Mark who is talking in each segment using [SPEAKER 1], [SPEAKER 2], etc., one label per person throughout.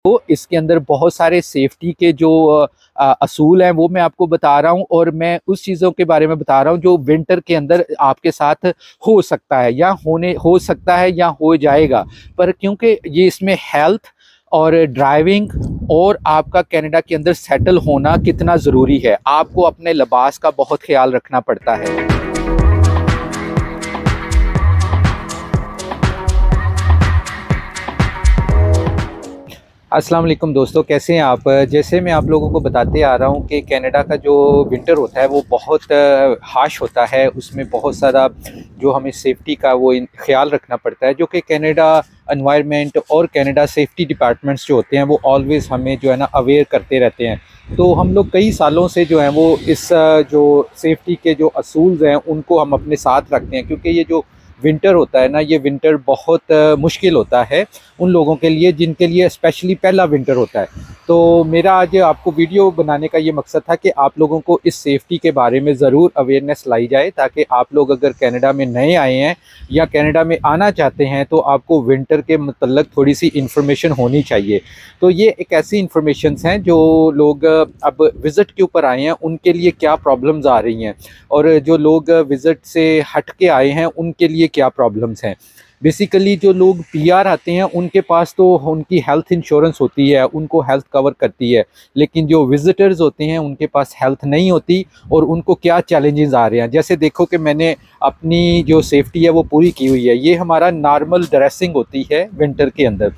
[SPEAKER 1] तो इसके अंदर बहुत सारे सेफ्टी के जो असूल हैं वो मैं आपको बता रहा हूँ, और मैं उस चीज़ों के बारे में बता रहा हूँ जो विंटर के अंदर आपके साथ हो सकता है या हो सकता है या हो जाएगा। पर क्योंकि ये इसमें हेल्थ और ड्राइविंग और आपका कनाडा के अंदर सेटल होना कितना ज़रूरी है, आपको अपने लिबास का बहुत ख्याल रखना पड़ता है। अस्सलाम वालेकुम दोस्तों, कैसे हैं आप। जैसे मैं आप लोगों को बताते आ रहा हूँ कि कनाडा का जो विंटर होता है वो बहुत हार्श होता है। उसमें बहुत सारा जो हमें सेफ्टी का वो ख्याल रखना पड़ता है, जो कि कनाडा एनवायरनमेंट और कनाडा सेफ्टी डिपार्टमेंट्स जो होते हैं वो ऑलवेज़ हमें जो है ना अवेयर करते रहते हैं। तो हम लोग कई सालों से जो हैं वो इस जो सेफ्टी के जो असूल्स हैं उनको हम अपने साथ रखते हैं, क्योंकि ये जो विंटर होता है ना, ये विंटर बहुत मुश्किल होता है उन लोगों के लिए जिनके लिए स्पेशली पहला विंटर होता है। तो मेरा आज आपको वीडियो बनाने का ये मकसद था कि आप लोगों को इस सेफ्टी के बारे में ज़रूर अवेयरनेस लाई जाए, ताकि आप लोग अगर कनाडा में नए आए हैं या कनाडा में आना चाहते हैं तो आपको विंटर के मतलब थोड़ी सी इन्फॉर्मेशन होनी चाहिए। तो ये एक ऐसी इन्फॉर्मेशंस हैं जो लोग अब विज़िट के ऊपर आए हैं उनके लिए क्या प्रॉब्लम्स आ रही हैं, और जो लोग विज़िट से हट के आए हैं उनके लिए क्या प्रॉब्लम्स हैं। बेसिकली जो लोग पीआर आते हैं उनके पास तो उनकी हेल्थ इंश्योरेंस होती है, उनको हेल्थ कवर करती है, लेकिन जो विजिटर्स होते हैं उनके पास हेल्थ नहीं होती और उनको क्या चैलेंजेस आ रहे हैं। जैसे देखो कि मैंने अपनी जो सेफ्टी है वो पूरी की हुई है। ये हमारा नॉर्मल ड्रेसिंग होती है विंटर के अंदर।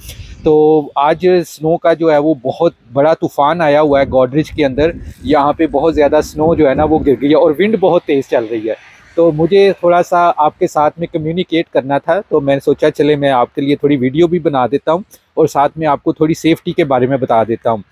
[SPEAKER 1] तो आज स्नो का जो है वो बहुत बड़ा तूफ़ान आया हुआ है गॉडरिज के अंदर। यहाँ पे बहुत ज़्यादा स्नो जो है ना वो गिर गई है और विंड बहुत तेज़ चल रही है। तो मुझे थोड़ा सा आपके साथ में कम्युनिकेट करना था, तो मैंने सोचा चले मैं आपके लिए थोड़ी वीडियो भी बना देता हूँ और साथ में आपको थोड़ी सेफ्टी के बारे में बता देता हूँ।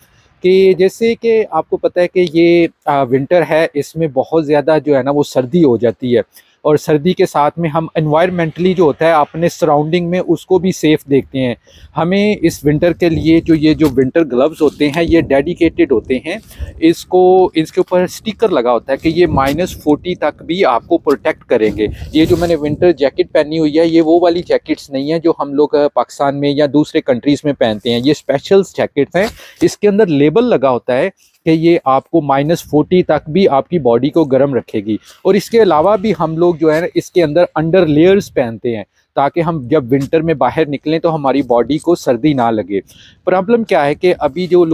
[SPEAKER 1] कि जैसे कि आपको पता है कि ये विंटर है, इसमें बहुत ज़्यादा जो है ना वो सर्दी हो जाती है, और सर्दी के साथ में हम एनवायरमेंटली जो होता है अपने सराउंडिंग में उसको भी सेफ़ देखते हैं। हमें इस विंटर के लिए ये जो विंटर ग्लव्स होते हैं ये डेडिकेटेड होते हैं। इसको इसके ऊपर स्टिकर लगा होता है कि ये -40 तक भी आपको प्रोटेक्ट करेंगे। ये जो मैंने विंटर जैकेट पहनी हुई है ये वो वाली जैकेट्स नहीं है जो हम लोग पाकिस्तान में या दूसरे कंट्रीज़ में पहनते हैं। ये स्पेशल जैकेट्स हैं, इसके अंदर लेबल लगा होता है कि ये आपको -40 तक भी आपकी बॉडी को गर्म रखेगी। और इसके अलावा भी हम लोग जो है इसके अंदर अंडर लेयर्स पहनते हैं, ताकि हम जब विंटर में बाहर निकलें तो हमारी बॉडी को सर्दी ना लगे। प्रॉब्लम क्या है कि अभी जो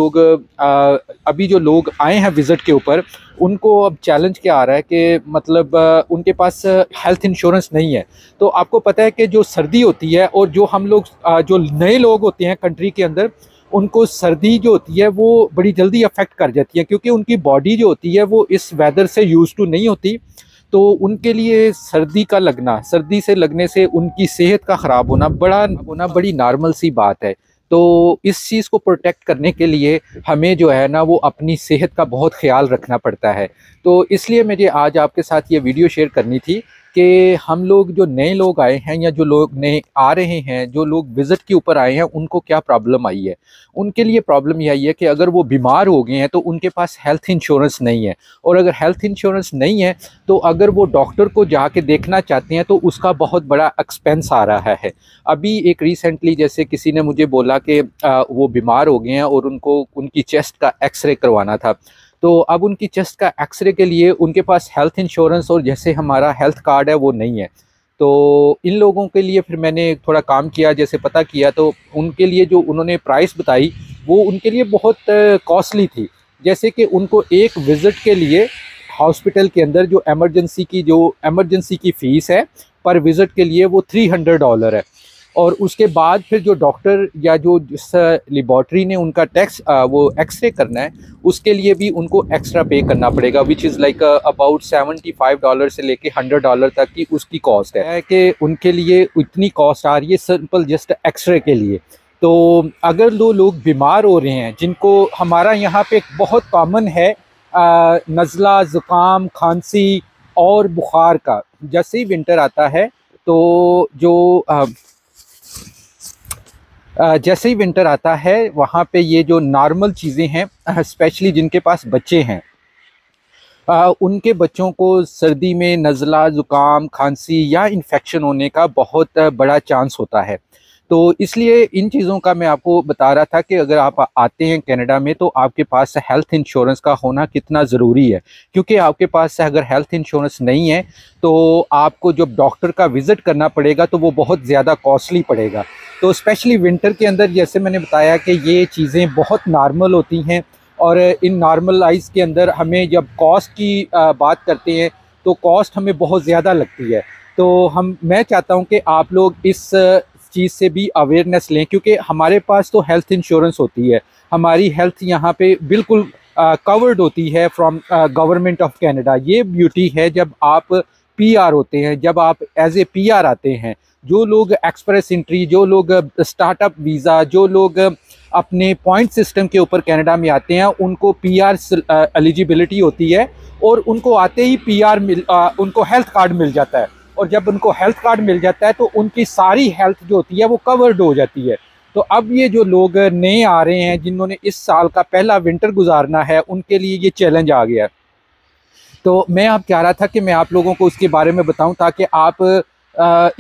[SPEAKER 1] लोग आए हैं विज़िट के ऊपर, उनको अब चैलेंज क्या आ रहा है कि मतलब उनके पास हेल्थ इंश्योरेंस नहीं है। तो आपको पता है कि जो सर्दी होती है और जो हम लोग जो नए लोग होते हैं कंट्री के अंदर, उनको सर्दी जो होती है वो बड़ी जल्दी अफेक्ट कर जाती है, क्योंकि उनकी बॉडी जो होती है वो इस वेदर से यूज़ टू नहीं होती। तो उनके लिए सर्दी से लगने से उनकी सेहत का ख़राब होना बड़ी नॉर्मल सी बात है। तो इस चीज़ को प्रोटेक्ट करने के लिए हमें जो है ना वो अपनी सेहत का बहुत ख़्याल रखना पड़ता है। तो इसलिए मुझे आज आपके साथ ये वीडियो शेयर करनी थी कि हम लोग जो नए लोग आए हैं या जो लोग नए आ रहे हैं, जो लोग विज़िट के ऊपर आए हैं, उनको क्या प्रॉब्लम आई है। उनके लिए प्रॉब्लम यही है कि अगर वो बीमार हो गए हैं तो उनके पास हेल्थ इंश्योरेंस नहीं है, और अगर हेल्थ इंश्योरेंस नहीं है तो अगर वो डॉक्टर को जाके देखना चाहते हैं तो उसका बहुत बड़ा एक्सपेंस आ रहा है। अभी एक रिसेंटली जैसे किसी ने मुझे बोला कि वो बीमार हो गए हैं और उनको उनकी चेस्ट का एक्सरे करवाना था। तो अब उनकी चेस्ट का एक्सरे के लिए उनके पास हेल्थ इंश्योरेंस और जैसे हमारा हेल्थ कार्ड है वो नहीं है। तो इन लोगों के लिए फिर मैंने थोड़ा काम किया, जैसे पता किया, तो उनके लिए जो उन्होंने प्राइस बताई वो उनके लिए बहुत कॉस्टली थी। जैसे कि उनको एक विज़िट के लिए हॉस्पिटल के अंदर जो एमरजेंसी की फ़ीस है पर विज़िट के लिए वो $300 है। और उसके बाद फिर जो डॉक्टर या जो जिस लेबॉर्ट्री ने उनका वो एक्सरे करना है उसके लिए भी उनको एक्स्ट्रा पे करना पड़ेगा, विच इज़ लाइक अबाउट $75 से लेके $100 तक की उसकी कॉस्ट है कि उनके लिए इतनी कॉस्ट आ रही है सिंपल जस्ट एक्सरे के लिए। तो अगर दो लोग बीमार हो रहे हैं, जिनको हमारा यहाँ पे बहुत कॉमन है नज़ला, ज़ुकाम, खांसी और बुखार का, जैसे ही विंटर आता है तो जैसे ही विंटर आता है वहाँ पे ये जो नॉर्मल चीज़ें हैं, स्पेशली जिनके पास बच्चे हैं, उनके बच्चों को सर्दी में नज़ला, ज़ुकाम, खांसी या इन्फेक्शन होने का बहुत बड़ा चांस होता है। तो इसलिए इन चीज़ों का मैं आपको बता रहा था कि अगर आप आते हैं कनाडा में तो आपके पास हेल्थ इंश्योरेंस का होना कितना ज़रूरी है, क्योंकि आपके पास अगर हेल्थ इंश्योरेंस नहीं है तो आपको जब डॉक्टर का विज़िट करना पड़ेगा तो वो बहुत ज़्यादा कॉस्टली पड़ेगा। तो स्पेशली विंटर के अंदर जैसे मैंने बताया कि ये चीज़ें बहुत नॉर्मल होती हैं, और इन नॉर्मलाइज के अंदर हमें जब कॉस्ट की बात करते हैं तो कॉस्ट हमें बहुत ज़्यादा लगती है। तो मैं चाहता हूँ कि आप लोग इस चीज़ से भी अवेयरनेस लें, क्योंकि हमारे पास तो हेल्थ इंश्योरेंस होती है, हमारी हेल्थ यहाँ पे बिल्कुल कवर्ड होती है फ्रॉम गवर्नमेंट ऑफ कनाडा। ये ब्यूटी है जब आप पीआर होते हैं, जब आप एज ए पीआर आते हैं। जो लोग एक्सप्रेस एंट्री, जो लोग स्टार्टअप वीज़ा, जो लोग अपने पॉइंट सिस्टम के ऊपर कनाडा में आते हैं, उनको पीआर एलिजिबिलिटी होती है और उनको आते ही उनको हेल्थ कार्ड मिल जाता है। और जब उनको हेल्थ कार्ड मिल जाता है तो उनकी सारी हेल्थ जो होती है वो कवर्ड हो जाती है। तो अब ये जो लोग नए आ रहे हैं जिन्होंने इस साल का पहला विंटर गुजारना है, उनके लिए ये चैलेंज आ गया है। तो मैं अब चाह रहा था कि मैं आप लोगों को उसके बारे में बताऊं, ताकि आप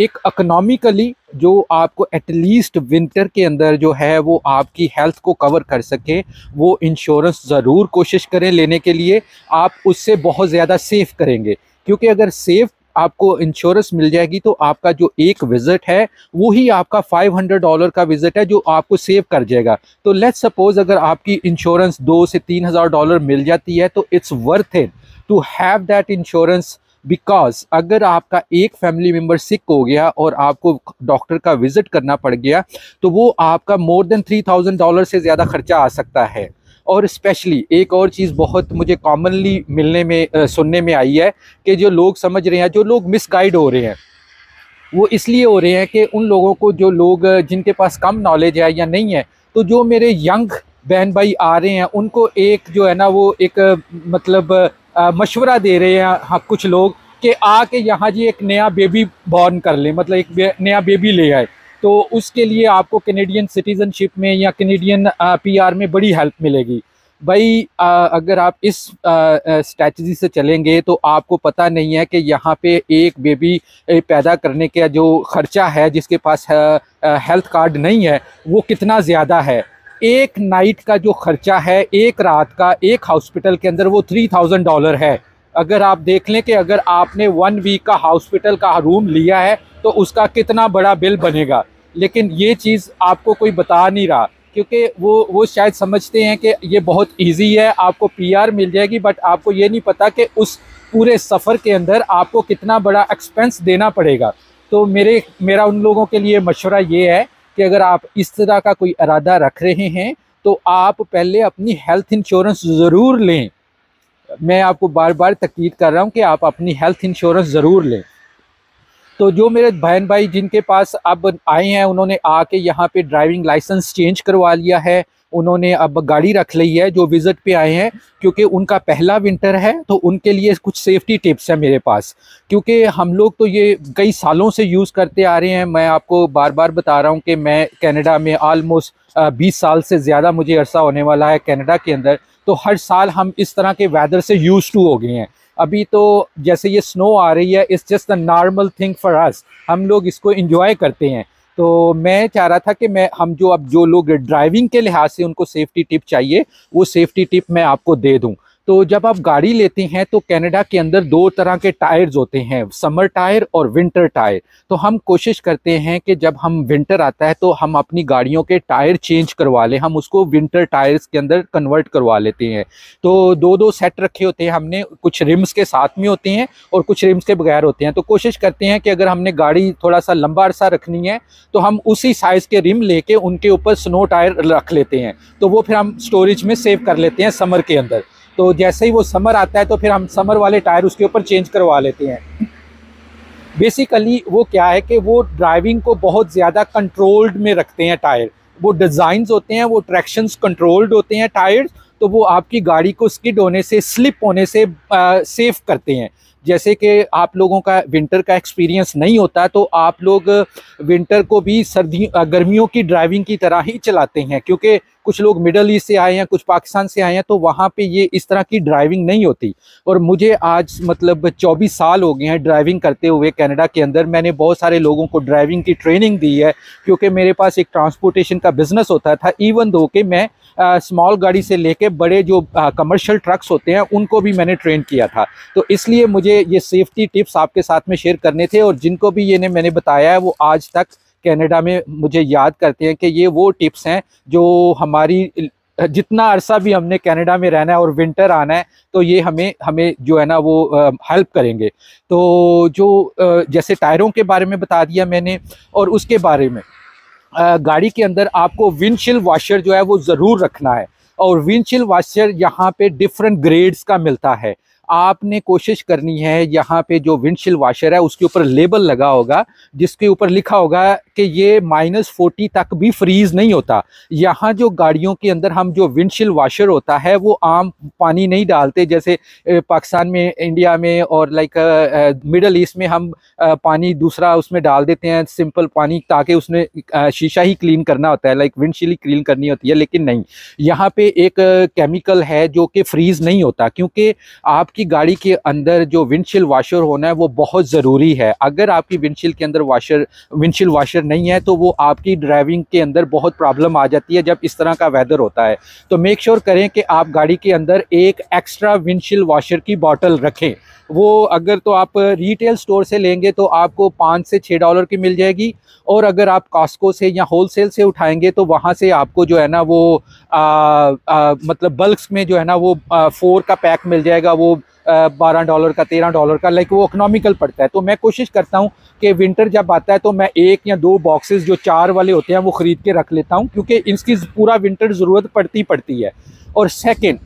[SPEAKER 1] एक इकोनॉमिकली जो आपको एटलीस्ट विंटर के अंदर जो है वो आपकी हेल्थ को कवर कर सके, वो इंश्योरेंस ज़रूर कोशिश करें लेने के लिए। आप उससे बहुत ज़्यादा सेफ करेंगे, क्योंकि अगर सेफ आपको इंश्योरेंस मिल जाएगी तो आपका जो एक विज़िट है वो ही आपका $500 का विज़िट है जो आपको सेव कर जाएगा। तो लेट्स सपोज अगर आपकी इंश्योरेंस $2,000 से $3,000 मिल जाती है तो it's worth it to have that insurance. Because अगर आपका एक फैमिली मेम्बर सिक हो गया और आपको डॉक्टर का विजिट करना पड़ गया तो वो आपका मोर देन $3,000 से ज़्यादा खर्चा आ सकता है। और स्पेशली एक और चीज़ बहुत मुझे कॉमनली मिलने में सुनने में आई है कि जो लोग समझ रहे हैं, जो लोग मिसगाइड हो रहे हैं, वो इसलिए हो रहे हैं कि उन लोगों को, जो लोग जिनके पास कम नॉलेज है या नहीं है, तो जो मेरे यंग बहन भाई आ रहे हैं उनको एक जो है ना वो एक मतलब मशवरा दे रहे हैं, हाँ, कुछ लोग कि आके यहाँ जी एक नया बेबी बॉर्न कर लें, मतलब एक नया बेबी ले आए, तो उसके लिए आपको कैनेडियन सिटीजनशिप में या कैनेडियन पीआर में बड़ी हेल्प मिलेगी। भाई अगर आप इस स्ट्रैटेजी से चलेंगे तो आपको पता नहीं है कि यहाँ पे एक बेबी पैदा करने का जो खर्चा है, जिसके पास हेल्थ कार्ड नहीं है, वो कितना ज़्यादा है। एक नाइट का जो खर्चा है, एक रात का एक हॉस्पिटल के अंदर, वो $3,000 है। अगर आप देख लें कि अगर आपने 1 वीक का हॉस्पिटल का रूम लिया है तो उसका कितना बड़ा बिल बनेगा, लेकिन ये चीज़ आपको कोई बता नहीं रहा, क्योंकि वो शायद समझते हैं कि ये बहुत इजी है, आपको पीआर मिल जाएगी, बट आपको ये नहीं पता कि उस पूरे सफ़र के अंदर आपको कितना बड़ा एक्सपेंस देना पड़ेगा। तो मेरा उन लोगों के लिए मशवरा ये है कि अगर आप इस तरह का कोई इरादा रख रहे हैं तो आप पहले अपनी हेल्थ इंश्योरेंस ज़रूर लें। मैं आपको बार बार ताकीद कर रहा हूँ कि आप अपनी हेल्थ इंश्योरेंस ज़रूर लें। तो जो मेरे बहन भाई जिनके पास अब आए हैं, उन्होंने आके यहाँ पे ड्राइविंग लाइसेंस चेंज करवा लिया है, उन्होंने अब गाड़ी रख ली है, जो विज़िट पे आए हैं, क्योंकि उनका पहला विंटर है, तो उनके लिए कुछ सेफ्टी टिप्स है मेरे पास, क्योंकि हम लोग तो ये कई सालों से यूज़ करते आ रहे हैं। मैं आपको बार बार बता रहा हूँ कि मैं कनाडा में ऑलमोस्ट 20 साल से ज़्यादा मुझे अरसा होने वाला है कनाडा के अंदर, तो हर साल हम इस तरह के वेदर से यूज़ टू हो गए हैं। अभी तो जैसे ये स्नो आ रही है, it's just a normal thing for us, हम लोग इसको एंजॉय करते हैं। तो मैं चाह रहा था कि अब जो लोग ड्राइविंग के लिहाज से उनको सेफ्टी टिप चाहिए, वो सेफ्टी टिप मैं आपको दे दूं। तो जब आप गाड़ी लेते हैं तो कनाडा के अंदर 2 तरह के टायर्स होते हैं, समर टायर और विंटर टायर। तो हम कोशिश करते हैं कि जब हम विंटर आता है तो हम अपनी गाड़ियों के टायर चेंज करवा लें, हम उसको विंटर टायर्स के अंदर कन्वर्ट करवा लेते हैं। तो 2-2 सेट रखे होते हैं हमने, कुछ रिम्स के साथ में होते हैं और कुछ रिम्स के बगैर होते हैं। तो कोशिश करते हैं कि अगर हमने गाड़ी थोड़ा सा लंबा अरसा रखनी है तो हम उसी साइज़ के रिम लेके उनके ऊपर स्नो टायर रख लेते हैं, तो वो फिर हम स्टोरेज में सेव कर लेते हैं समर के अंदर। तो जैसे ही वो समर आता है तो फिर हम समर वाले टायर उसके ऊपर चेंज करवा लेते हैं। बेसिकली वो क्या है कि वो ड्राइविंग को बहुत ज़्यादा कंट्रोल्ड में रखते हैं टायर, वो डिज़ाइंस होते हैं, वो ट्रैक्शंस कंट्रोल्ड होते हैं टायर्स, तो वो आपकी गाड़ी को स्किड होने से, स्लिप होने से सेफ करते हैं। जैसे कि आप लोगों का विंटर का एक्सपीरियंस नहीं होता, तो आप लोग विंटर को भी गर्मियों की ड्राइविंग की तरह ही चलाते हैं, क्योंकि कुछ लोग मिडल ईस्ट से आए हैं, कुछ पाकिस्तान से आए हैं, तो वहाँ पे ये इस तरह की ड्राइविंग नहीं होती। और मुझे आज मतलब 24 साल हो गए हैं ड्राइविंग करते हुए कनाडा के अंदर। मैंने बहुत सारे लोगों को ड्राइविंग की ट्रेनिंग दी है, क्योंकि मेरे पास एक ट्रांसपोर्टेशन का बिजनेस होता था। इवन दो कि मैं स्मॉल गाड़ी से लेके बड़े जो कमर्शियल ट्रक्स होते हैं उनको भी मैंने ट्रेन किया था। तो इसलिए मुझे ये सेफ्टी टिप्स आपके साथ में शेयर करने थे, और जिनको भी ये मैंने बताया है वो आज तक कनाडा में मुझे याद करते हैं कि ये वो टिप्स हैं जो हमारी जितना अरसा भी हमने कनाडा में रहना है और विंटर आना है, तो ये हमें जो है ना वो हेल्प करेंगे। तो जो जैसे टायरों के बारे में बता दिया मैंने, और उसके बारे में गाड़ी के अंदर आपको विंडशील्ड वॉशर जो है वो ज़रूर रखना है। और विंडशील्ड वॉशर यहाँ पे डिफरेंट ग्रेड्स का मिलता है। आपने कोशिश करनी है, यहाँ पे जो विंडशील्ड वॉशर है उसके ऊपर लेबल लगा होगा जिसके ऊपर लिखा होगा कि ये -40 तक भी फ्रीज नहीं होता। यहाँ जो गाड़ियों के अंदर हम जो विंडशील्ड वॉशर होता है वो आम पानी नहीं डालते, जैसे पाकिस्तान में, इंडिया में और लाइक मिडल ईस्ट में हम पानी दूसरा उसमें डाल देते हैं, सिंपल पानी, ताकि उसने शीशा ही क्लीन करना होता है, लाइक विंडशील्ड ही क्लीन करनी होती है। लेकिन नहीं, यहाँ पे एक केमिकल है जो कि फ्रीज नहीं होता, क्योंकि आपकी गाड़ी के अंदर जो विंडशील्ड वॉशर होना है वो बहुत ज़रूरी है। अगर आपकी विंडशील्ड के अंदर विंडशील्ड वॉशर नहीं है तो वो आपकी ड्राइविंग के अंदर बहुत प्रॉब्लम आ जाती है जब इस तरह का वेदर होता है। तो मेक श्योर करें कि आप गाड़ी के अंदर एक एक्स्ट्रा विंडशील्ड वॉशर की बॉटल रखें। वो अगर तो आप रिटेल स्टोर से लेंगे तो आपको $5 से $6 की मिल जाएगी, और अगर आप कॉस्को से या होलसेल से उठाएंगे तो वहाँ से आपको जो है ना वो मतलब बल्क्स में जो है ना वो 4 का पैक मिल जाएगा, वो $12 का, $13 का, लाइक वो इकोनॉमिकल पड़ता है। तो मैं कोशिश करता हूँ कि विंटर जब आता है तो मैं 1 या 2 बॉक्सेस जो 4 वाले होते हैं वो ख़रीद के रख लेता हूँ, क्योंकि इसकी पूरा विंटर ज़रूरत पड़ती है। और सेकेंड,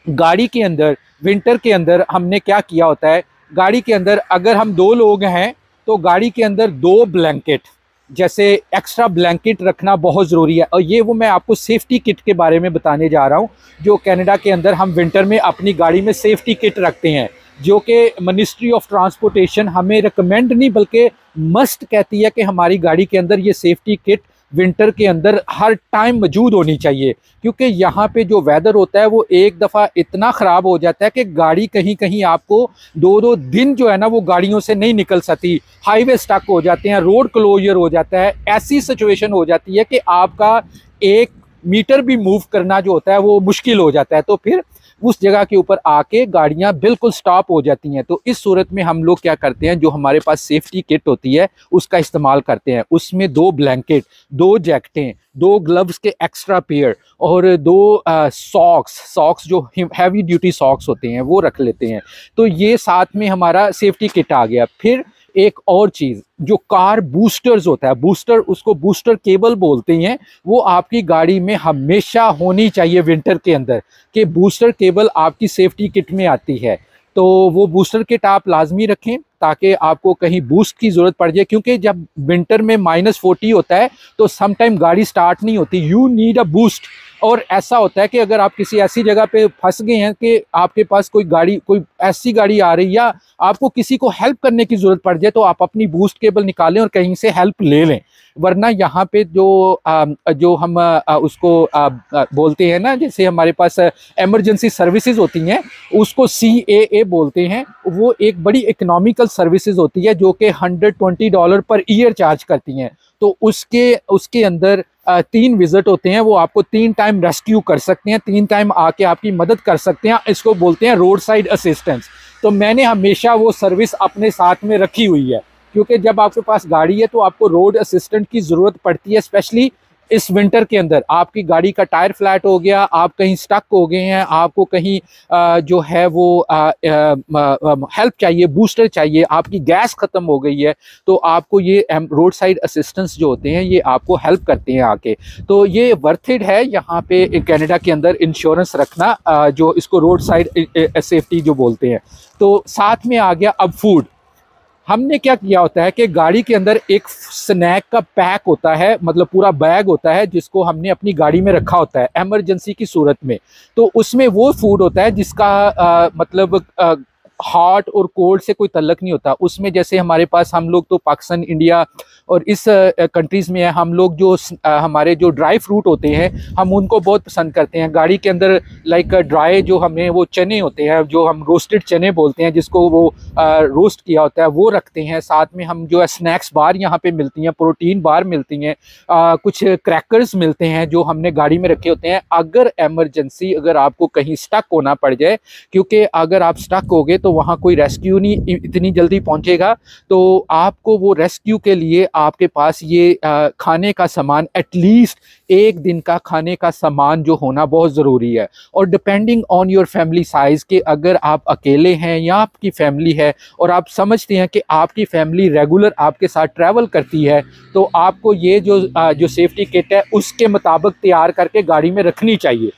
[SPEAKER 1] गाड़ी के अंदर विंटर के अंदर हमने क्या किया होता है, गाड़ी के अंदर अगर हम 2 लोग हैं तो गाड़ी के अंदर 2 ब्लैंकेट, जैसे एक्स्ट्रा ब्लैंकेट रखना बहुत ज़रूरी है। और ये वो मैं आपको सेफ्टी किट के बारे में बताने जा रहा हूँ, जो कनाडा के अंदर हम विंटर में अपनी गाड़ी में सेफ्टी किट रखते हैं, जो कि मिनिस्ट्री ऑफ ट्रांसपोर्टेशन हमें रिकमेंड नहीं बल्कि मस्ट कहती है कि हमारी गाड़ी के अंदर ये सेफ्टी किट विंटर के अंदर हर टाइम मौजूद होनी चाहिए। क्योंकि यहाँ पे जो वेदर होता है वो एक दफ़ा इतना ख़राब हो जाता है कि गाड़ी कहीं कहीं आपको 2-2 दिन जो है ना वो गाड़ियों से नहीं निकल सकती, हाईवे स्टक हो जाते हैं, रोड क्लोजर हो जाता है, ऐसी सिचुएशन हो जाती है कि आपका 1 मीटर भी मूव करना जो होता है वो मुश्किल हो जाता है। तो फिर उस जगह के ऊपर आके गाड़ियां बिल्कुल स्टॉप हो जाती हैं। तो इस सूरत में हम लोग क्या करते हैं, जो हमारे पास सेफ्टी किट होती है उसका इस्तेमाल करते हैं। उसमें 2 ब्लैंकेट, 2 जैकेटें, 2 ग्लव्स के एक्स्ट्रा पेयर और 2 सॉक्स जो हैवी ड्यूटी सॉक्स होते हैं वो रख लेते हैं। तो ये साथ में हमारा सेफ्टी किट आ गया। फिर एक और चीज़, जो कार बूस्टर्स होता है, बूस्टर, उसको बूस्टर केबल बोलते हैं, वो आपकी गाड़ी में हमेशा होनी चाहिए विंटर के अंदर, कि बूस्टर केबल आपकी सेफ्टी किट में आती है। तो वो बूस्टर किट आप लाजमी रखें ताकि आपको कहीं बूस्ट की ज़रूरत पड़ जाए, क्योंकि जब विंटर में -40 होता है तो समटाइम गाड़ी स्टार्ट नहीं होती, यू नीड अ बूस्ट। और ऐसा होता है कि अगर आप किसी ऐसी जगह पे फंस गए हैं कि आपके पास कोई ऐसी गाड़ी आ रही, या आपको किसी को हेल्प करने की ज़रूरत पड़ जाए, तो आप अपनी बूस्ट केबल निकालें और कहीं से हेल्प ले लें। वरना यहाँ पे जो हम उसको बोलते हैं ना, जैसे हमारे पास इमरजेंसी सर्विसेज होती हैं, उसको CAA बोलते हैं। वो एक बड़ी इकोनॉमिकल सर्विसेज होती है जो कि $120 पर ईयर चार्ज करती हैं। तो उसके अंदर 3 विजिट होते हैं, वो आपको 3 टाइम रेस्क्यू कर सकते हैं, 3 टाइम आके आपकी मदद कर सकते हैं। इसको बोलते हैं रोड साइड असिस्टेंस। तो मैंने हमेशा वो सर्विस अपने साथ में रखी हुई है, क्योंकि जब आपके पास गाड़ी है तो आपको रोड असिस्टेंट की ज़रूरत पड़ती है, स्पेशली इस विंटर के अंदर। आपकी गाड़ी का टायर फ्लैट हो गया, आप कहीं स्टक हो गए हैं, आपको कहीं जो है वो हेल्प चाहिए, बूस्टर चाहिए, आपकी गैस ख़त्म हो गई है, तो आपको ये रोड साइड असिस्टेंस जो होते हैं ये आपको हेल्प करते हैं आके। तो ये वर्थ इट है यहाँ पे कनाडा के अंदर इंश्योरेंस रखना, जो इसको रोड साइड सेफ्टी जो बोलते हैं। तो साथ में आ गया अब फूड। हमने क्या किया होता है कि गाड़ी के अंदर एक स्नैक का पैक होता है, मतलब पूरा बैग होता है, जिसको हमने अपनी गाड़ी में रखा होता है इमरजेंसी की सूरत में। तो उसमें वो फूड होता है जिसका मतलब हॉट और कोल्ड से कोई तल्लक नहीं होता उसमें। जैसे हमारे पास, हम लोग तो पाकिस्तान, इंडिया और इस कंट्रीज़ में है, हम लोग जो हमारे जो ड्राई फ्रूट होते हैं हम उनको बहुत पसंद करते हैं। गाड़ी के अंदर लाइक ड्राई जो हमें वो चने होते हैं, जो हम रोस्टेड चने बोलते हैं, जिसको वो रोस्ट किया होता है, वो रखते हैं। साथ में हम जो है स्नैक्स बार यहाँ पे मिलती हैं, प्रोटीन बार मिलती हैं, कुछ क्रैकर्स मिलते हैं जो हमने गाड़ी में रखे होते हैं। अगर एमरजेंसी, अगर आपको कहीं स्टक होना पड़ जाए, क्योंकि अगर आप स्टक हो गए तो वहाँ कोई रेस्क्यू नहीं इतनी जल्दी पहुँचेगा, तो आपको वो रेस्क्यू के लिए आपके पास ये खाने का सामान, एटलीस्ट एक दिन का खाने का सामान जो होना बहुत ज़रूरी है। और depending on your family size के, अगर आप अकेले हैं या आपकी फैमिली है और आप समझते हैं कि आपकी फैमिली रेगुलर आपके साथ ट्रैवल करती है, तो आपको ये जो सेफ्टी किट है उसके मुताबिक तैयार करके गाड़ी में रखनी चाहिए।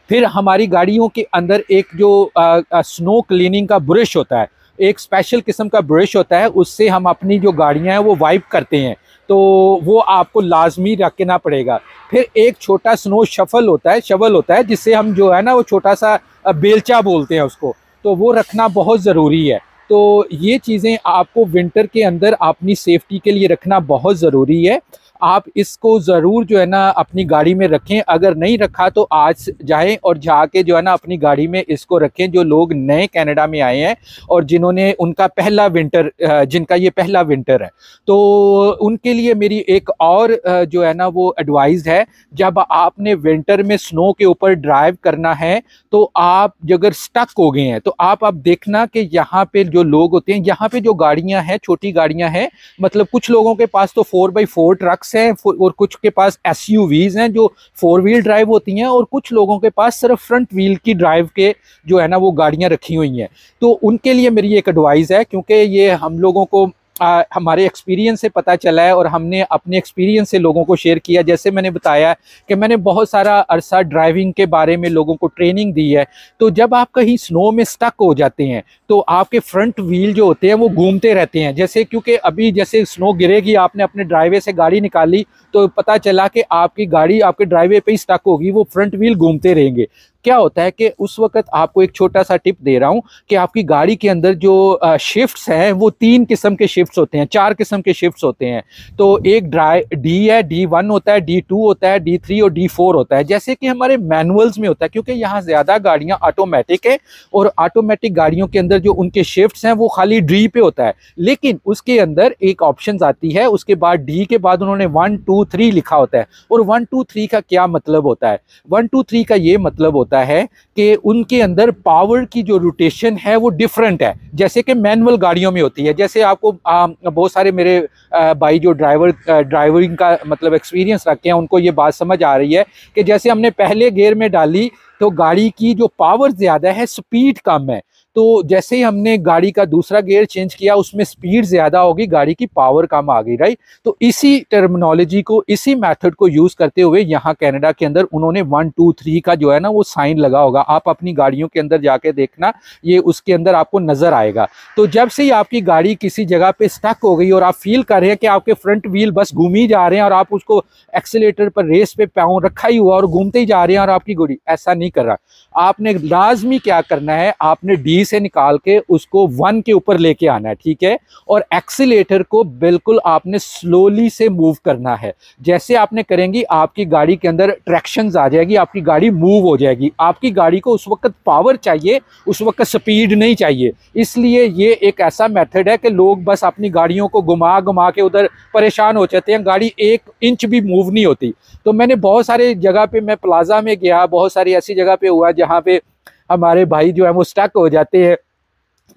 [SPEAKER 1] फिर हमारी गाड़ियों के अंदर एक जो स्नो क्लीनिंग का ब्रश होता है, एक स्पेशल किस्म का ब्रश होता है, उससे हम अपनी जो गाड़ियां हैं वो वाइप करते हैं, तो वो आपको लाजमी रखना पड़ेगा। फिर एक छोटा स्नो शफल होता है जिससे हम जो है ना वो छोटा सा बेलचा बोलते हैं उसको, तो वो रखना बहुत ज़रूरी है। तो ये चीज़ें आपको विंटर के अंदर अपनी सेफ्टी के लिए रखना बहुत ज़रूरी है। आप इसको ज़रूर जो है ना अपनी गाड़ी में रखें। अगर नहीं रखा तो आज जाएं और जाके जो है ना अपनी गाड़ी में इसको रखें। जो लोग नए कनाडा में आए हैं और जिन्होंने उनका पहला विंटर, जिनका ये पहला विंटर है, तो उनके लिए मेरी एक और जो है ना वो एडवाइस है, जब आपने विंटर में स्नो के ऊपर ड्राइव करना है तो आप अगर स्टक हो गए हैं तो आप देखना कि यहाँ पे जो लोग होते हैं, यहाँ पे जो गाड़ियाँ हैं, छोटी गाड़ियाँ हैं, मतलब कुछ लोगों के पास तो 4x4 ट्रक्स हैं और कुछ के पास एसयूवीज हैं जो 4 व्हील ड्राइव होती हैं, और कुछ लोगों के पास सिर्फ फ्रंट व्हील की ड्राइव के जो है ना वो गाड़ियां रखी हुई हैं। तो उनके लिए मेरी एक एडवाइस है, क्योंकि ये हम लोगों को हमारे एक्सपीरियंस से पता चला है और हमने अपने एक्सपीरियंस से लोगों को शेयर किया। जैसे मैंने बताया कि मैंने बहुत सारा अरसा ड्राइविंग के बारे में लोगों को ट्रेनिंग दी है। तो जब आप कहीं स्नो में स्टक हो जाते हैं तो आपके फ्रंट व्हील जो होते हैं वो घूमते रहते हैं। जैसे क्योंकि अभी जैसे स्नो गिरेगी, आपने अपने ड्राइवे से गाड़ी निकाली तो पता चला कि आपकी गाड़ी आपके ड्राइवे पे ही स्टक होगी, वो फ्रंट व्हील घूमते रहेंगे। क्या होता है कि उस वक्त आपको एक छोटा सा टिप दे रहा हूं कि आपकी गाड़ी के अंदर जो शिफ्ट्स हैं वो 3 किस्म के शिफ्ट्स होते हैं, 4 किस्म के शिफ्ट्स होते हैं। तो एक डी है, D1 होता है, D2 होता है, D3 और D4 होता है। जैसे कि हमारे मैनुअल्स में होता है, क्योंकि यहाँ ज़्यादा गाड़ियाँ ऑटोमेटिक है और ऑटोमेटिक गाड़ियों के अंदर जो उनके शिफ्ट्स हैं वो खाली डी पे होता है। लेकिन उसके अंदर एक ऑप्शन आती है, उसके बाद डी के बाद उन्होंने 1 2 3 लिखा होता है। और 1 2 3 का क्या मतलब होता है? 1 2 3 का ये मतलब होता है कि उनके अंदर पावर की जो रोटेशन है वो डिफरेंट है, जैसे कि मैनुअल गाड़ियों में होती है। जैसे आपको बहुत सारे मेरे भाई जो ड्राइविंग का मतलब एक्सपीरियंस रखे हैं उनको ये बात समझ आ रही है कि जैसे हमने पहले गियर में डाली तो गाड़ी की जो पावर ज़्यादा है, स्पीड कम है। तो जैसे ही हमने गाड़ी का दूसरा गियर चेंज किया उसमें स्पीड ज़्यादा होगी, गाड़ी की पावर कम आ गई, राइट। तो इसी टर्मिनोलॉजी को, इसी मेथड को यूज़ करते हुए यहाँ कनाडा के अंदर उन्होंने 1 2 3 का जो है ना वो साइन लगा होगा। आप अपनी गाड़ियों के अंदर जाके देखना, ये उसके अंदर आपको नज़र आएगा। तो जब से ही आपकी गाड़ी किसी जगह पे स्टक हो गई और आप फील कर रहे हैं कि आपके फ्रंट व्हील बस घूम ही जा रहे हैं और आप उसको एक्सीलेटर पर रेस पे पाँव रखा ही हुआ और घूमते ही जा रहे हैं और आपकी गाड़ी ऐसा नहीं कर रहा, आपने लाजमी क्या करना है, आपने डी से निकाल के उसको 1 के ऊपर लेके आना है, ठीक है। और एक्सीलेटर को बिल्कुल आपने स्लोली से मूव करना है। जैसे आपने करेंगी आपकी गाड़ी के अंदर ट्रैक्शंस आ जाएगी, आपकी गाड़ी मूव हो जाएगी। आपकी गाड़ी को उस वक्त पावर चाहिए, उस वक्त स्पीड नहीं चाहिए। इसलिए ये एक ऐसा मेथड है कि लोग बस अपनी गाड़ियों को घुमा घुमा के उधर परेशान हो जाते हैं, गाड़ी 1 इंच भी मूव नहीं होती। तो मैंने बहुत सारे जगह पे, मैं प्लाजा में गया, बहुत सारी ऐसी जगह पे हुआ जहाँ पे हमारे भाई जो है वो स्टक हो जाते हैं,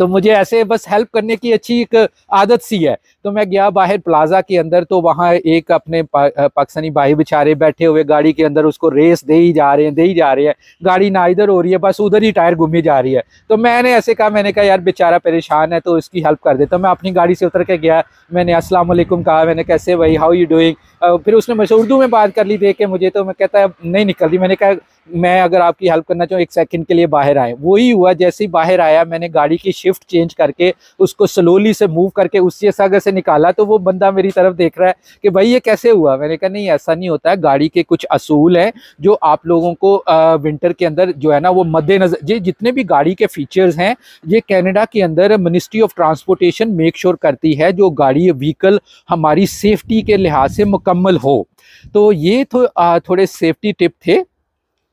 [SPEAKER 1] तो मुझे ऐसे बस हेल्प करने की अच्छी एक आदत सी है। तो मैं गया बाहर प्लाजा के अंदर, तो वहाँ एक अपने पाकिस्तानी भाई बेचारे बैठे हुए गाड़ी के अंदर उसको रेस दे ही जा रहे हैं, गाड़ी ना इधर हो रही है, बस उधर ही टायर घूमी जा रही है। तो मैंने ऐसे कहा, मैंने कहा यार बेचारा परेशान है तो इसकी हेल्प कर देता। मैं अपनी गाड़ी से उतर के गया, मैंने अस्सलाम वालेकुम कहा, मैंने कैसे भाई, हाउ यू डूइंग। फिर उसने मुझसे उर्दू में बात कर ली, देख के मुझे तो मैं कहता है नहीं निकल रही। मैंने कहा मैं अगर आपकी हेल्प करना चाहूँ, 1 सेकंड के लिए बाहर आए। वही हुआ, जैसे ही बाहर आया मैंने गाड़ी की शिफ्ट चेंज करके उसको स्लोली से मूव करके उस जगह से निकाला, तो वो बंदा मेरी तरफ देख रहा है कि भाई ये कैसे हुआ। मैंने कहा नहीं, ऐसा नहीं होता है, गाड़ी के कुछ असूल हैं जो आप लोगों को विंटर के अंदर जो है ना वो मद्देनजर, ये जितने भी गाड़ी के फीचर्स हैं ये कनाडा के अंदर ministry of transportation make sure करती है जो गाड़ी व्हीकल हमारी सेफ्टी के लिहाज से मुकम्मल हो। तो ये तो थोड़े सेफ्टी टिप थे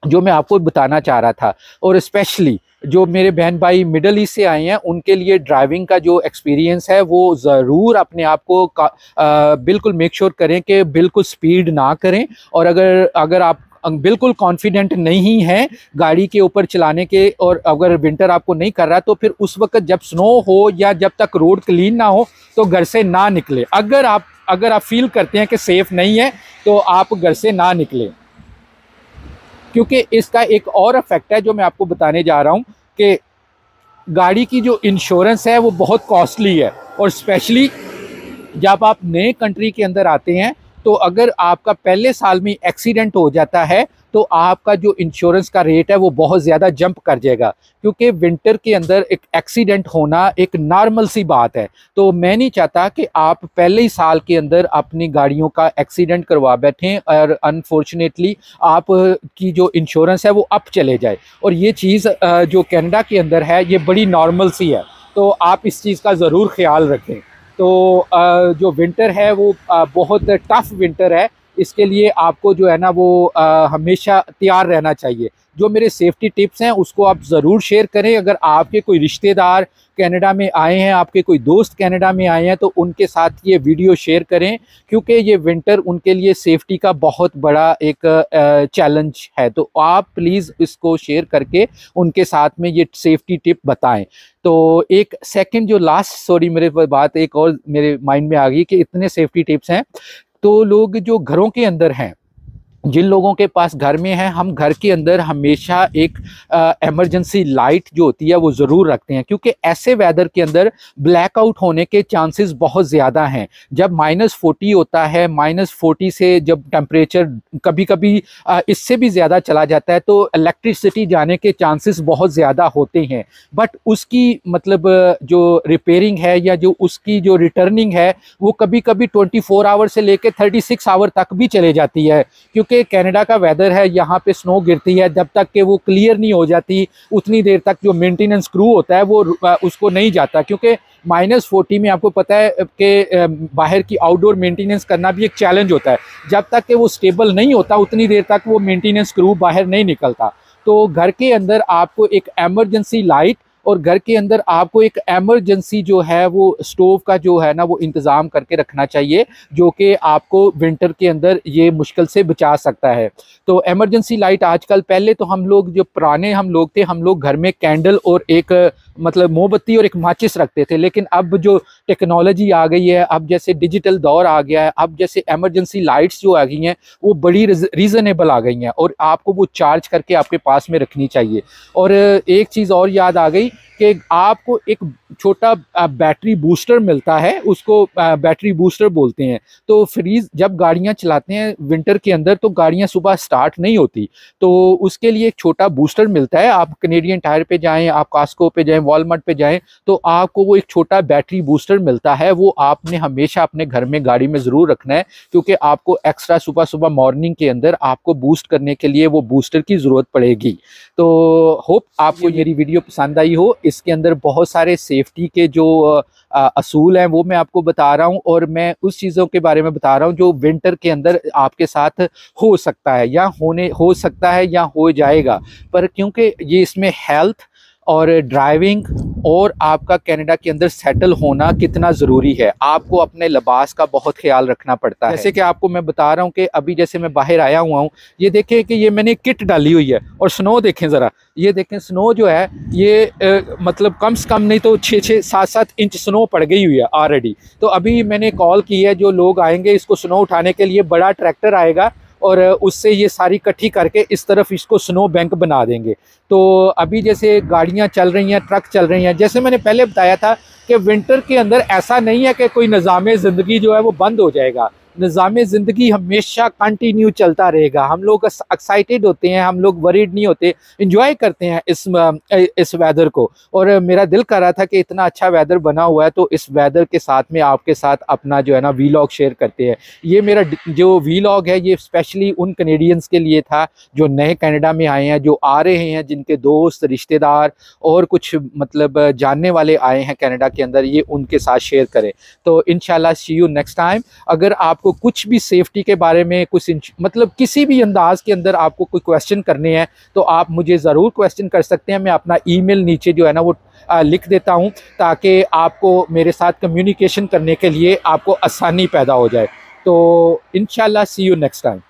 [SPEAKER 1] जो मैं आपको बताना चाह रहा था। और स्पेशली जो मेरे बहन भाई मिडल ईस्ट से आए हैं उनके लिए ड्राइविंग का जो एक्सपीरियंस है वो ज़रूर अपने आप को बिल्कुल मेक श्योर करें कि बिल्कुल स्पीड ना करें। और अगर आप बिल्कुल कॉन्फिडेंट नहीं है गाड़ी के ऊपर चलाने के, और अगर विंटर आपको नहीं कर रहा, तो फिर उस वक्त जब स्नो हो या जब तक रोड क्लीन ना हो तो घर से ना निकले। अगर आप फील करते हैं कि सेफ नहीं है तो आप घर से ना निकलें, क्योंकि इसका एक और इफेक्ट है जो मैं आपको बताने जा रहा हूं कि गाड़ी की जो इंश्योरेंस है वो बहुत कॉस्टली है। और स्पेशली जब आप नए कंट्री के अंदर आते हैं तो अगर आपका पहले साल में एक्सीडेंट हो जाता है तो आपका जो इंश्योरेंस का रेट है वो बहुत ज़्यादा जंप कर जाएगा, क्योंकि विंटर के अंदर एक एक्सीडेंट होना एक नॉर्मल सी बात है। तो मैं नहीं चाहता कि आप पहले ही साल के अंदर अपनी गाड़ियों का एक्सीडेंट करवा बैठें और अनफॉर्चुनेटली आप की जो इंश्योरेंस है वो अप चले जाए। और ये चीज़ जो कनाडा के अंदर है ये बड़ी नॉर्मल सी है, तो आप इस चीज़ का ज़रूर ख्याल रखें। तो जो विंटर है वो बहुत टफ विंटर है, इसके लिए आपको जो है ना वो हमेशा तैयार रहना चाहिए। जो मेरे सेफ्टी टिप्स हैं उसको आप ज़रूर शेयर करें। अगर आपके कोई रिश्तेदार कनाडा में आए हैं, आपके कोई दोस्त कनाडा में आए हैं, तो उनके साथ ये वीडियो शेयर करें, क्योंकि ये विंटर उनके लिए सेफ्टी का बहुत बड़ा एक चैलेंज है। तो आप प्लीज़ इसको शेयर करके उनके साथ में ये सेफ्टी टिप बताएं। तो एक सेकंड जो लास्ट सॉरी मेरे बात एक और मेरे माइंड में आ गई कि इतने सेफ्टी टिप्स हैं, तो लोग जो घरों के अंदर हैं, जिन लोगों के पास घर में है, हम घर के अंदर हमेशा एक इमरजेंसी लाइट जो होती है वो ज़रूर रखते हैं, क्योंकि ऐसे वेदर के अंदर ब्लैकआउट होने के चांसेस बहुत ज़्यादा हैं। जब -40 होता है, -40 से जब टेम्परेचर कभी कभी इससे भी ज़्यादा चला जाता है तो इलेक्ट्रिसिटी जाने के चांसेस बहुत ज़्यादा होते हैं। बट उसकी मतलब जो रिपेयरिंग है या जो उसकी जो रिटर्निंग है वो कभी कभी 24 आवर से लेकर 36 आवर तक भी चले जाती है, क्योंकि कनाडा का वेदर है, यहाँ पे स्नो गिरती है, जब तक कि वो क्लियर नहीं हो जाती उतनी देर तक जो मेंटेनेंस क्रू होता है वो उसको नहीं जाता, क्योंकि -40 में आपको पता है कि बाहर की आउटडोर मेंटेनेंस करना भी एक चैलेंज होता है। जब तक कि वो स्टेबल नहीं होता उतनी देर तक वो मेंटेनेंस क्रू बाहर नहीं निकलता। तो घर के अंदर आपको एक एमरजेंसी लाइट और घर के अंदर आपको एक एमरजेंसी जो है वो स्टोव का जो है ना वो इंतज़ाम करके रखना चाहिए, जो कि आपको विंटर के अंदर ये मुश्किल से बचा सकता है। तो एमरजेंसी लाइट आजकल, पहले तो हम लोग जो पुराने हम लोग थे, हम लोग घर में कैंडल और एक मतलब मोमबत्ती और एक माचिस रखते थे, लेकिन अब जो टेक्नोलॉजी आ गई है, अब जैसे डिजिटल दौर आ गया है, अब जैसे एमरजेंसी लाइट्स जो आ गई हैं वो बड़ी रीज़नेबल आ गई हैं और आपको वो चार्ज करके आपके पास में रखनी चाहिए। और एक चीज़ और याद आ गई कि आपको एक छोटा बैटरी बूस्टर मिलता है, उसको बैटरी बूस्टर बोलते हैं। तो फ्रीज जब गाड़ियां चलाते हैं विंटर के अंदर तो गाड़ियां सुबह स्टार्ट नहीं होती, तो उसके लिए एक छोटा बूस्टर मिलता है। आप कैनेडियन टायर पे जाएं, आप कास्को पे जाएं, वॉलमार्ट पे जाएं, तो आपको वो एक छोटा बैटरी बूस्टर मिलता है। वो आपने हमेशा अपने घर में गाड़ी में ज़रूर रखना है, क्योंकि आपको एक्स्ट्रा सुबह सुबह मॉर्निंग के अंदर आपको बूस्ट करने के लिए वो बूस्टर की ज़रूरत पड़ेगी। तो होप आपको मेरी वीडियो पसंद आई हो। इसके अंदर बहुत सारे सेफ्टी के जो असूल हैं वो मैं आपको बता रहा हूं, और मैं उस चीज़ों के बारे में बता रहा हूं जो विंटर के अंदर आपके साथ हो सकता है या हो सकता है या हो जाएगा। पर क्योंकि ये इसमें हेल्थ और ड्राइविंग और आपका कनाडा के अंदर सेटल होना कितना ज़रूरी है, आपको अपने लिबास का बहुत ख्याल रखना पड़ता है। जैसे कि आपको मैं बता रहा हूँ कि अभी जैसे मैं बाहर आया हुआ हूँ, ये देखें कि ये मैंने किट डाली हुई है, और स्नो देखें ज़रा, ये देखें स्नो जो है ये मतलब कम से कम नहीं तो 6-6, 7-7 इंच स्नो पड़ गई हुई है ऑलरेडी। तो अभी मैंने कॉल की है, जो लोग आएंगे इसको स्नो उठाने के लिए बड़ा ट्रैक्टर आएगा और उससे ये सारी इकट्ठी करके इस तरफ इसको स्नो बैंक बना देंगे। तो अभी जैसे गाड़ियां चल रही हैं, ट्रक चल रही हैं, जैसे मैंने पहले बताया था कि विंटर के अंदर ऐसा नहीं है कि कोई निज़ाम ज़िंदगी जो है वो बंद हो जाएगा।
[SPEAKER 2] निज़ाम ज़िंदगी हमेशा कंटिन्यू चलता रहेगा। हम लोग एक्साइटेड होते हैं, हम लोग वरीड नहीं होते, इंजॉय करते हैं इस वेदर को। और मेरा दिल कर रहा था कि इतना अच्छा वेदर बना हुआ है तो इस वेदर के साथ में आपके साथ अपना जो है ना वीलॉग शेयर करते हैं। ये मेरा जो वीलॉग है ये स्पेशली उन कनेडियंस के लिए था जो नए कनाडा में आए हैं, जो आ रहे हैं, जिनके दोस्त रिश्तेदार और कुछ मतलब जानने वाले आए हैं कनाडा के अंदर, ये उनके साथ शेयर करें। तो इंशाल्लाह सी यू नेक्स्ट टाइम। अगर आपको कुछ भी सेफ्टी के बारे में कुछ मतलब किसी भी अंदाज के अंदर आपको कोई क्वेश्चन करने हैं तो आप मुझे ज़रूर क्वेश्चन कर सकते हैं। मैं अपना ईमेल नीचे जो है ना वो लिख देता हूं ताकि आपको मेरे साथ कम्युनिकेशन करने के लिए आपको आसानी पैदा हो जाए। तो इंशाल्लाह सी यू नेक्स्ट टाइम।